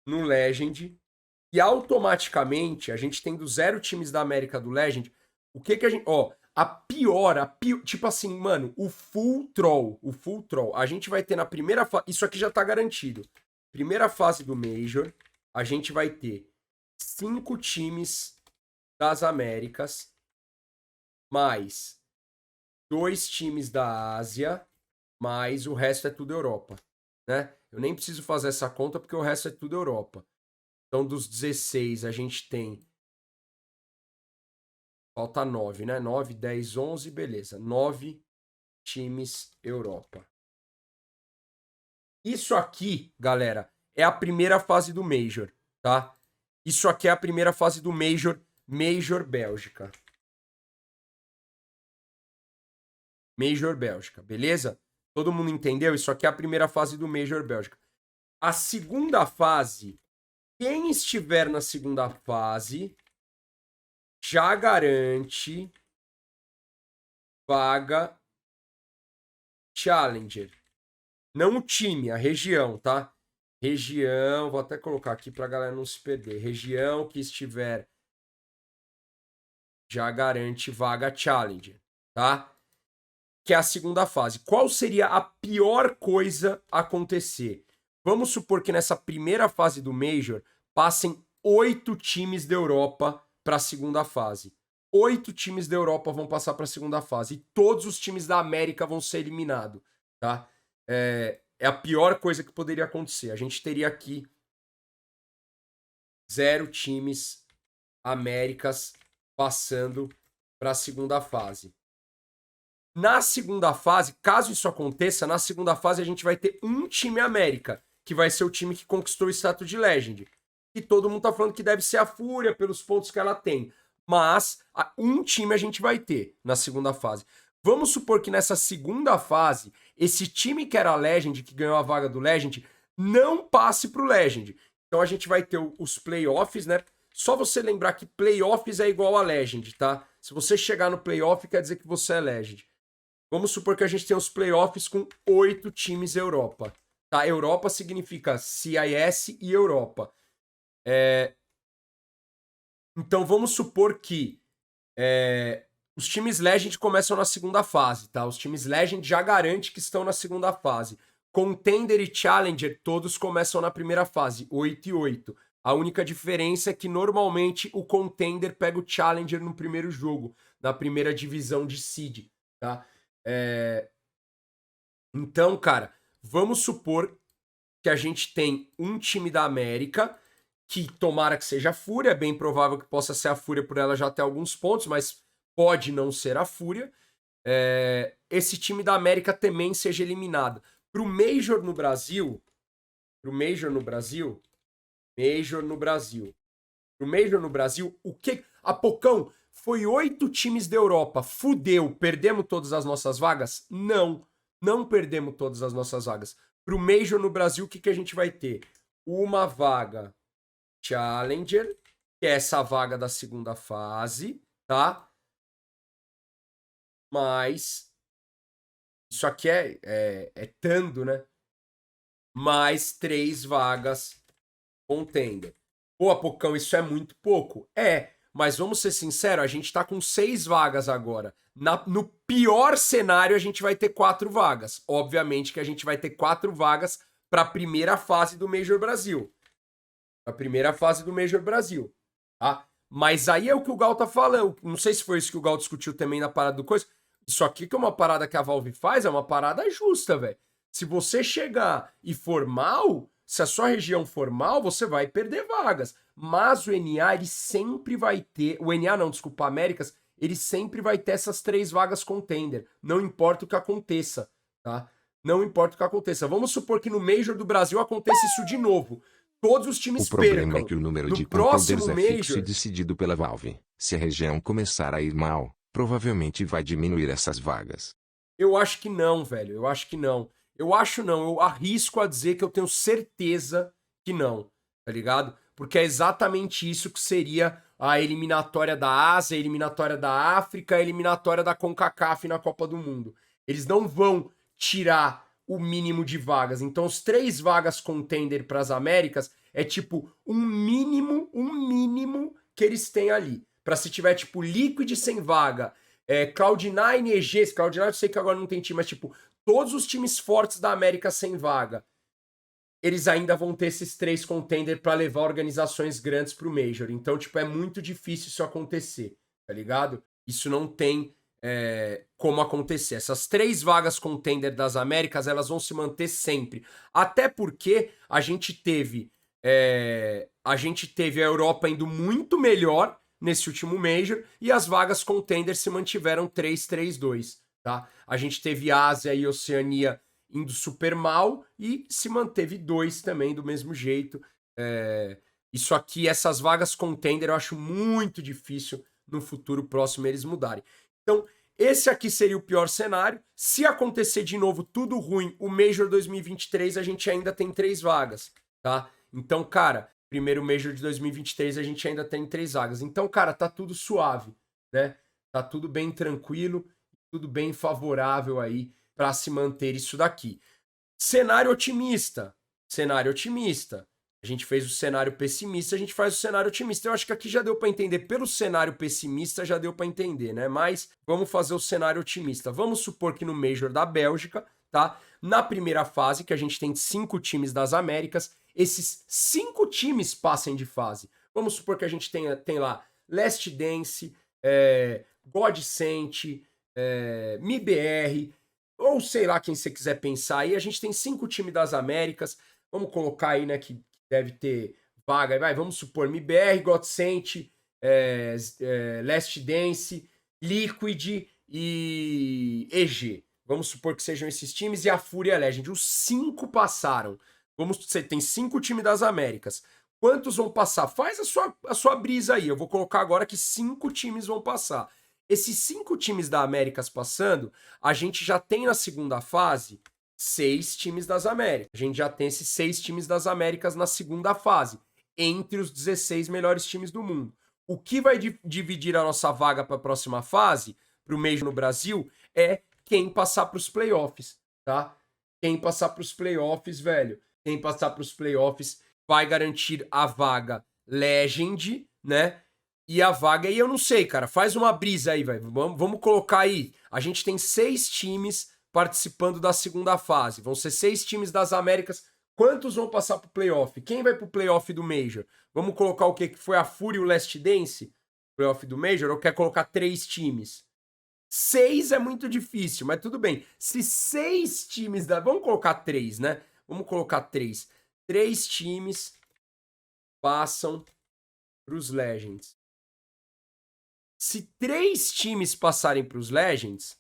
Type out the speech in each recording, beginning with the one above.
no Legend. E automaticamente, a gente tendo 0 times da América do Legend, o que que a gente... Ó, a pior, tipo assim, mano, o full troll, a gente vai ter na primeira fase... Isso aqui já tá garantido. Primeira fase do Major, a gente vai ter 5 times das Américas, mais 2 times da Ásia, mais o resto é tudo Europa, né? Eu nem preciso fazer essa conta porque o resto é tudo Europa. Então, dos 16, a gente tem... Falta 9, né? 9, 10, 11, beleza. 9 times Europa. Isso aqui, galera, é a primeira fase do Major, tá? Isso aqui é a primeira fase do Major, Major Bélgica. Major Bélgica, beleza? Todo mundo entendeu? Isso aqui é a primeira fase do Major Bélgica. A segunda fase, quem estiver na segunda fase já garante vaga Challenger. Não o time, a região, tá? Região, vou até colocar aqui pra galera não se perder. Região que estiver já garante vaga Challenger, tá? Que é a segunda fase. Qual seria a pior coisa a acontecer? Vamos supor que nessa primeira fase do Major passem 8 times da Europa para a segunda fase. 8 times da Europa vão passar para a segunda fase e todos os times da América vão ser eliminados, tá? É a pior coisa que poderia acontecer. A gente teria aqui 0 times Américas passando para a segunda fase. Na segunda fase, caso isso aconteça, na segunda fase a gente vai ter um time América, que vai ser o time que conquistou o status de Legend. E todo mundo tá falando que deve ser a Fúria pelos pontos que ela tem. Mas um time a gente vai ter na segunda fase. Vamos supor que nessa segunda fase, esse time que era Legend, que ganhou a vaga do Legend, não passe pro Legend. Então a gente vai ter os playoffs, né? Só você lembrar que playoffs é igual a Legend, tá? Se você chegar no playoff, quer dizer que você é Legend. Vamos supor que a gente tem os playoffs com 8 times Europa. Tá? Europa significa CIS e Europa. Então vamos supor que os times Legend começam na segunda fase. Tá? Os times Legend já garante que estão na segunda fase. Contender e Challenger todos começam na primeira fase, 8 e 8. A única diferença é que normalmente o Contender pega o Challenger no primeiro jogo, na primeira divisão de Seed. Tá? Então, cara, vamos supor que a gente tem um time da América, que tomara que seja a Fúria, é bem provável que possa ser a Fúria por ela já ter alguns pontos, mas pode não ser a Fúria. Esse time da América também seja eliminado. Pro Major no Brasil, pro Major no Brasil, o que... Apocão, foi 8 times da Europa, fudeu, perdemos todas as nossas vagas? Não, não perdemos todas as nossas vagas. Pro Major no Brasil, o que a gente vai ter? Uma vaga Challenger, que é essa vaga da segunda fase, tá? Mas isso aqui é Tando, né? Mais 3 vagas Contender. Pô, Apocão, isso é muito pouco? Mas vamos ser sinceros, a gente tá com 6 vagas agora. No pior cenário, a gente vai ter 4 vagas. Obviamente que a gente vai ter 4 vagas para a primeira fase do Major Brasil. A primeira fase do Major Brasil, tá? Mas aí é o que o Gal tá falando. Não sei se foi isso que o Gal discutiu também na parada do coisa. Isso aqui que é uma parada que a Valve faz, é uma parada justa, velho. Se você chegar e for mal, se a sua região for mal, você vai perder vagas. Mas o NA, ele sempre vai ter... O NA não, desculpa, Américas, ele sempre vai ter essas 3 vagas contender. Não importa o que aconteça, tá? Não importa o que aconteça. Vamos supor que no Major do Brasil aconteça isso de novo. Todos os O times problema é percam. que o número No de próximo contenders é fixo e Major, decidido pela Valve. Se a região começar a ir mal, provavelmente vai diminuir essas vagas. eu acho que não, velho. Eu acho que não. Eu acho não. Eu arrisco a dizer que eu tenho certeza que não. Tá ligado? Porque é exatamente isso que seria a eliminatória da Ásia, a eliminatória da África, a eliminatória da CONCACAF na Copa do Mundo. Eles não vão tirar o mínimo de vagas. Então, os 3 vagas contender para as Américas é tipo um mínimo que eles têm ali. Para se tiver tipo Liquid sem vaga, Cloud9 e EG, Cloud9 eu sei que agora não tem time, mas tipo, todos os times fortes da América sem vaga, eles ainda vão ter esses 3 contender para levar organizações grandes pro Major. Então, tipo, é muito difícil isso acontecer, tá ligado? Isso não tem como acontecer. Essas 3 vagas contender das Américas, elas vão se manter sempre. Até porque a gente teve a Europa indo muito melhor nesse último Major e as vagas contender se mantiveram 3-3-2, tá? A gente teve Ásia e Oceania indo super mal e se manteve 2 também do mesmo jeito. Isso aqui, essas vagas contender, eu acho muito difícil no futuro próximo eles mudarem. Então, esse aqui seria o pior cenário. Se acontecer de novo tudo ruim, o Major 2023 a gente ainda tem 3 vagas, tá? Então, cara, primeiro Major de 2023 a gente ainda tem 3 vagas. Então, cara, tá tudo suave, né? Tá tudo bem tranquilo, tudo bem favorável aí para se manter isso daqui. Cenário otimista. Cenário otimista. A gente fez o cenário pessimista, a gente faz o cenário otimista. Eu acho que aqui já deu para entender. Pelo cenário pessimista já deu para entender, né? Mas vamos fazer o cenário otimista. Vamos supor que no Major da Bélgica, tá? Na primeira fase, que a gente tem 5 times das Américas, esses 5 times passem de fase. Vamos supor que a gente tem lá Last Dance, Godsent, MIBR, ou sei lá quem você quiser pensar aí. A gente tem 5 times das Américas. Vamos colocar aí, né, que deve ter vaga. Vai, vamos supor, MIBR, Godsent, Last Dance, Liquid e EG. Vamos supor que sejam esses times e a Fúria Legend. Os 5 passaram. Você tem 5 times das Américas. Quantos vão passar? Faz a sua brisa aí. Eu vou colocar agora que 5 times vão passar. Esses 5 times da Américas passando, a gente já tem na segunda fase 6 times das Américas. A gente já tem esses 6 times das Américas na segunda fase, entre os 16 melhores times do mundo. O que vai dividir a nossa vaga para a próxima fase, para o Major no Brasil, é quem passar para os playoffs, tá? Quem passar para os playoffs, velho. Quem passar para os playoffs vai garantir a vaga Legend, né? E a vaga aí eu não sei, cara. Faz uma brisa aí, velho. Vamos colocar aí. A gente tem 6 times participando da segunda fase. Vão ser 6 times das Américas. Quantos vão passar pro playoff? Quem vai pro playoff do Major? Vamos colocar o quê? Que foi a Fúria e o Last Dance? Playoff do Major? Ou quer colocar 3 times? 6 é muito difícil, mas tudo bem. Se 6 times da... Vamos colocar 3, né? Vamos colocar 3. 3 times passam pros Legends. Se 3 times passarem para os Legends,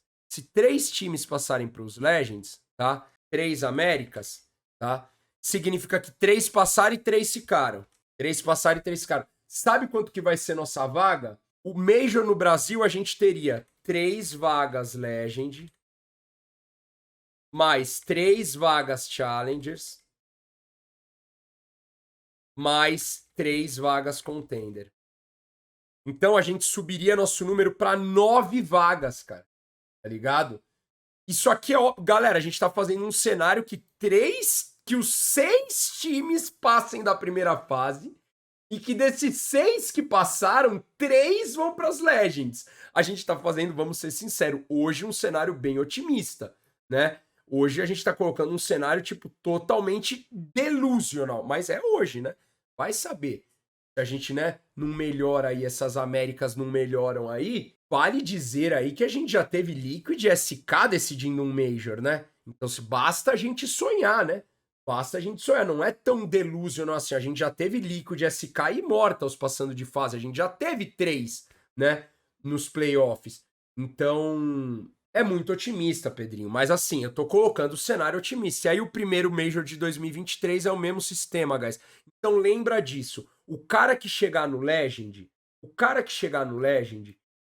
tá? 3 Américas, tá? Significa que 3 passaram e 3 ficaram. 3 passaram e 3 ficaram. Sabe quanto que vai ser nossa vaga? O Major no Brasil a gente teria 3 vagas Legend, mais 3 vagas Challengers, mais 3 vagas Contender. Então a gente subiria nosso número para 9 vagas, cara. Tá ligado? Isso aqui é, galera, a gente tá fazendo um cenário que os 6 times passem da primeira fase e que desses 6 que passaram, 3 vão para as Legends. A gente tá fazendo, vamos ser sinceros, hoje um cenário bem otimista, né? Hoje a gente tá colocando um cenário tipo totalmente delusional, mas é hoje, né? Vai saber. Se a gente, né, não melhora aí, essas Américas não melhoram aí, vale dizer aí que a gente já teve Liquid e SK decidindo um Major, né? Então se basta a gente sonhar, né? Basta a gente sonhar, não é tão delusional assim. A gente já teve Liquid, SK e Immortals passando de fase, a gente já teve 3, né, nos playoffs. Então, é muito otimista, Pedrinho, mas assim, eu tô colocando o cenário otimista. E aí o primeiro Major de 2023 é o mesmo sistema, guys. Então lembra disso. O cara que chegar no Legend,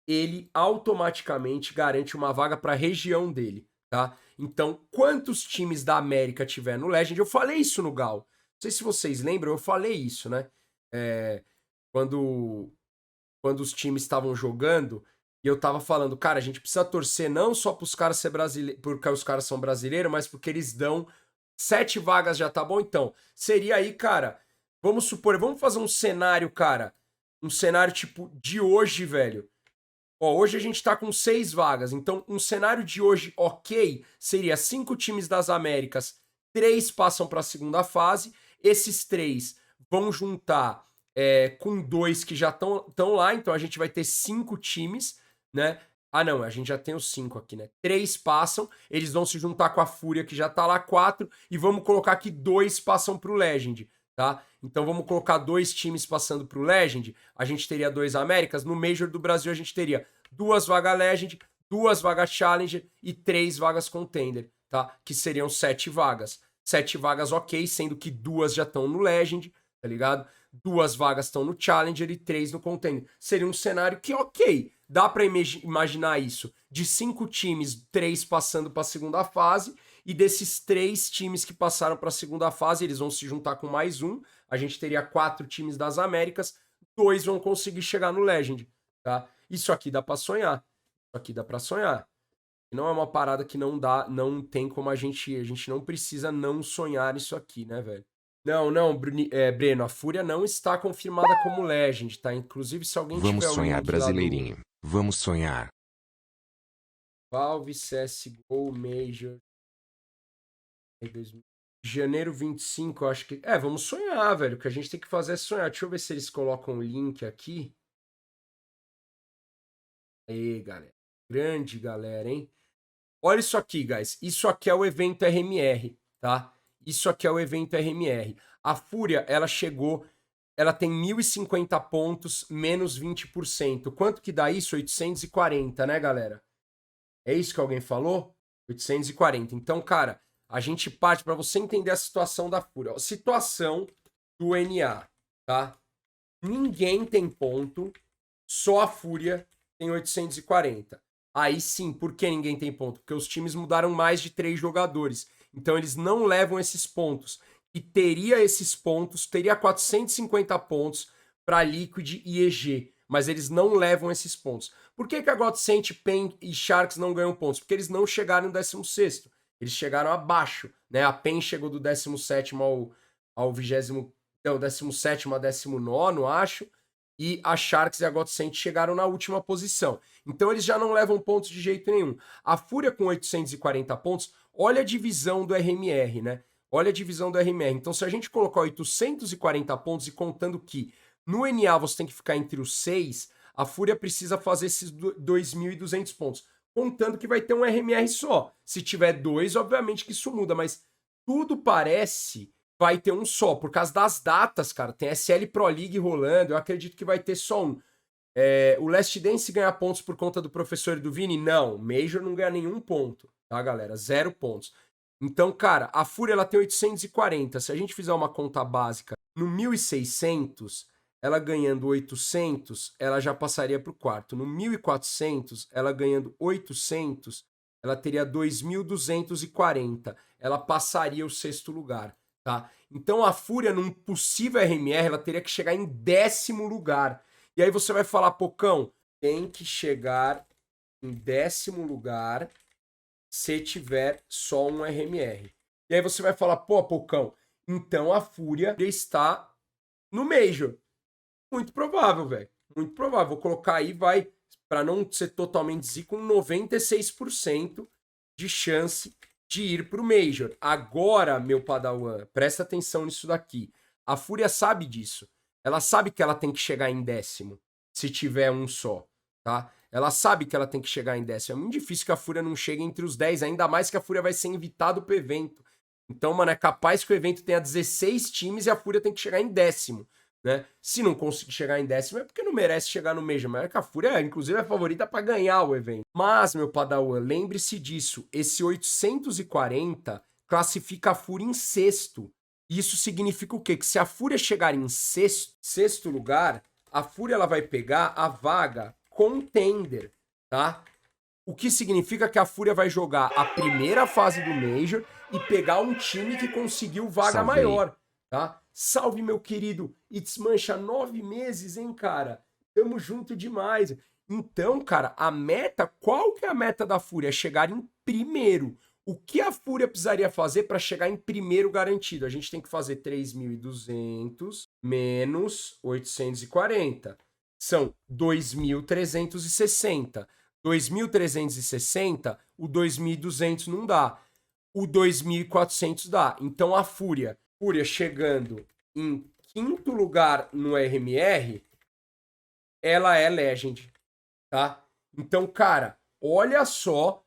ele automaticamente garante uma vaga para a região dele, tá? Então, quantos times da América tiver no Legend, eu falei isso no Gal. Não sei se vocês lembram, eu falei isso, né? Quando os times estavam jogando, E eu tava falando, cara, a gente precisa torcer não só pros caras ser brasileiros, porque os caras são brasileiros, mas porque eles dão 7 vagas já tá bom? Então, seria aí, cara, vamos supor, vamos fazer um cenário, cara, um cenário tipo de hoje, velho. Ó, hoje a gente tá com 6 vagas, então um cenário de hoje ok seria 5 times das Américas, 3 passam para a segunda fase, esses 3 vão juntar com 2 que já estão lá, então a gente vai ter 5 times, né? Ah, não, a gente já tem os 5 aqui, né? 3 passam, eles vão se juntar com a Fúria, que já tá lá, 4, e vamos colocar que 2 passam pro Legend, tá? Então vamos colocar 2 times passando pro Legend, a gente teria 2 Américas, no Major do Brasil a gente teria 2 vagas Legend, 2 vagas Challenger e 3 vagas Contender, tá? Que seriam 7 vagas. 7 vagas ok, sendo que 2 já estão no Legend, tá ligado? 2 vagas estão no Challenger e 3 no Contender. Seria um cenário que ok, dá pra imaginar isso. De 5 times, 3 passando pra segunda fase, e desses 3 times que passaram pra segunda fase, eles vão se juntar com mais um. A gente teria 4 times das Américas, 2 vão conseguir chegar no Legend, tá? Isso aqui dá pra sonhar. Isso aqui dá pra sonhar. Não é uma parada que não dá, não tem como a gente não precisa não sonhar isso aqui, né, velho? Não, Breno, a Fúria não está confirmada como Legend, tá? Inclusive, se alguém Vamos tiver o sonhar, link lá do brasileirinho. Vamos sonhar. Valve CSGO Major janeiro 25, eu acho que... vamos sonhar, velho. O que a gente tem que fazer é sonhar. Deixa eu ver se eles colocam o link aqui. Aí, galera. Grande galera, hein? Olha isso aqui, guys. Isso aqui é o evento RMR, tá? Isso aqui é o evento RMR. A Fúria, ela chegou... Ela tem 1.050 pontos, menos 20%. Quanto que dá isso? 840, né, galera? É isso que alguém falou? 840. Então, cara, a gente parte para você entender a situação da Fúria. A situação do NA, tá? Ninguém tem ponto, só a Fúria tem 840. Aí sim, por que ninguém tem ponto? Porque os times mudaram mais de 3 jogadores. Então eles não levam esses pontos. E teria esses pontos, teria 450 pontos para Liquid e EG. Mas eles não levam esses pontos. Por que a Godsent, PEN e Sharks não ganham pontos? Porque eles não chegaram no 16º. Eles chegaram abaixo, né? A PEN chegou do 17º ao 20º, não, 17º a 19º, acho. E a Sharks e a Godsent chegaram na última posição. Então eles já não levam pontos de jeito nenhum. A Fúria com 840 pontos, olha a divisão do RMR, né? Olha a divisão do RMR. Então se a gente colocar 840 pontos e contando que no NA você tem que ficar entre os 6, a Fúria precisa fazer esses 2.200 pontos. Contando que vai ter um RMR só. Se tiver 2, obviamente que isso muda, mas tudo parece vai ter um só, por causa das datas, cara. Tem SL Pro League rolando, eu acredito que vai ter só um. O Last Dance ganha pontos por conta do professor e do Vini? Não, Major não ganha nenhum ponto, tá, galera? 0 pontos. Então, cara, a Fúria ela tem 840. Se a gente fizer uma conta básica no 1.600, ela ganhando 800, ela já passaria para o quarto. No 1.400, ela ganhando 800, ela teria 2.240. Ela passaria o 6º lugar, tá? Então a Fúria, num possível RMR, ela teria que chegar em 10º lugar. E aí você vai falar, Pocão, tem que chegar em 10º lugar se tiver só um RMR. E aí você vai falar, pô, Pocão, então a Fúria está no Major. Muito provável, velho. Muito provável. Vou colocar aí, vai, para não ser totalmente zico, com 96% de chance de ir pro Major. Agora, meu Padawan, presta atenção nisso daqui. A Fúria sabe disso. Ela sabe que ela tem que chegar em 10º, se tiver um só, tá? Ela sabe que ela tem que chegar em 10º. É muito difícil que a Fúria não chegue entre os 10, ainda mais que a Fúria vai ser invitada pro evento. Então, mano, é capaz que o evento tenha 16 times e a Fúria tem que chegar em 10º. Né? Se não conseguir chegar em 10º é porque não merece chegar no Major, mas é que a Fúria, inclusive, é a favorita para ganhar o evento. Mas, meu Padawan, lembre-se disso, esse 840 classifica a Fúria em 6º. Isso significa o quê? Que se a Fúria chegar em 6º lugar, a Fúria ela vai pegar a vaga Contender, tá? O que significa que a Fúria vai jogar a primeira fase do Major e pegar um time que conseguiu vaga Salvei. maior, tá? Salve, meu querido It's Mancha, 9 meses, hein, cara? Tamo junto demais. Então, cara, a meta, qual que é a meta da Fúria? É chegar em primeiro. O que a Fúria precisaria fazer para chegar em primeiro garantido? A gente tem que fazer 3.200 menos 840. São 2.360. 2.360, o 2.200 não dá. O 2.400 dá. Então a Fúria chegando em quinto lugar no RMR, ela é Legend, tá? Então, cara, olha só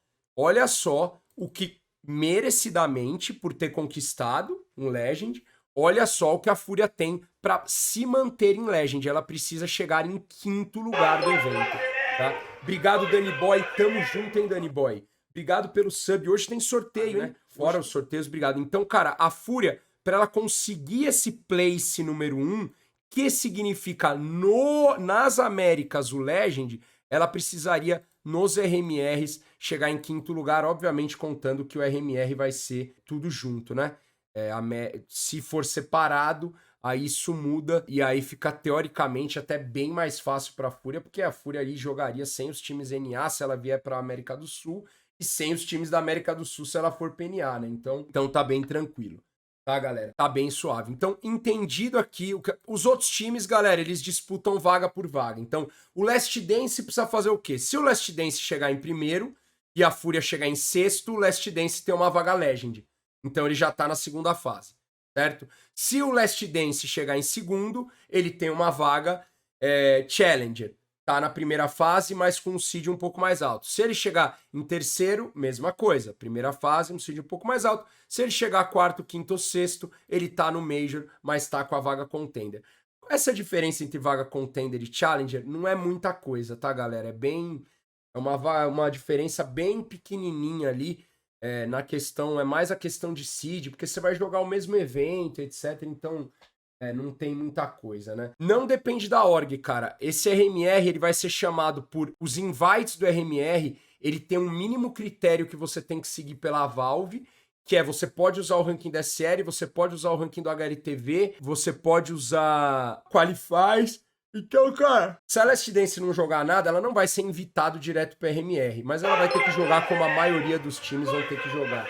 o que merecidamente por ter conquistado um Legend, olha só o que a Fúria tem para se manter em Legend. Ela precisa chegar em quinto lugar do evento, tá? Obrigado, Danny Boy. Tamo junto, hein, Danny Boy? Obrigado pelo sub. Hoje tem sorteio, né? Fora os sorteios, obrigado. Então, cara, a Fúria, para ela conseguir esse place número 1, que significa nas Américas o Legend, ela precisaria nos RMRs chegar em quinto lugar, obviamente contando que o RMR vai ser tudo junto, né? Se for separado, aí isso muda e aí fica teoricamente até bem mais fácil para a Fúria, porque a Fúria ali jogaria sem os times NA se ela vier para a América do Sul e sem os times da América do Sul se ela for PNA, né? Então tá bem tranquilo. Tá, galera? Tá bem suave. Então, entendido aqui, os outros times, galera, eles disputam vaga por vaga. Então, o Last Dance precisa fazer o quê? Se o Last Dance chegar em primeiro e a Fúria chegar em sexto, o Last Dance tem uma vaga Legend. Então, ele já tá na segunda fase, certo? Se o Last Dance chegar em segundo, ele tem uma vaga Challenger. Tá na primeira fase, mas com um seed um pouco mais alto. Se ele chegar em terceiro, mesma coisa. Primeira fase, um seed um pouco mais alto. Se ele chegar quarto, quinto ou sexto, ele tá no Major, mas tá com a vaga Contender. Essa diferença entre vaga Contender e Challenger não é muita coisa, tá, galera? É uma diferença bem pequenininha ali na questão, é mais a questão de seed, porque você vai jogar o mesmo evento, etc. Então, não tem muita coisa, né? Não depende da org, cara. Esse RMR, ele vai ser chamado por... Os invites do RMR, ele tem um mínimo critério que você tem que seguir pela Valve, que é você pode usar o ranking da série, você pode usar o ranking do HLTV, você pode usar Qualifies. Então, cara, se a Last Dance não jogar nada, ela não vai ser invitado direto pro RMR, mas ela vai ter que jogar como a maioria dos times vão ter que jogar.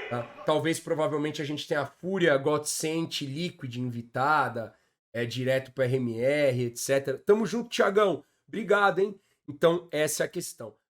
Tá? Talvez, provavelmente, a gente tenha a Fúria, Godsent, Liquid invitada, direto para RMR, etc. Tamo junto, Thiagão. Obrigado, hein? Então, essa é a questão.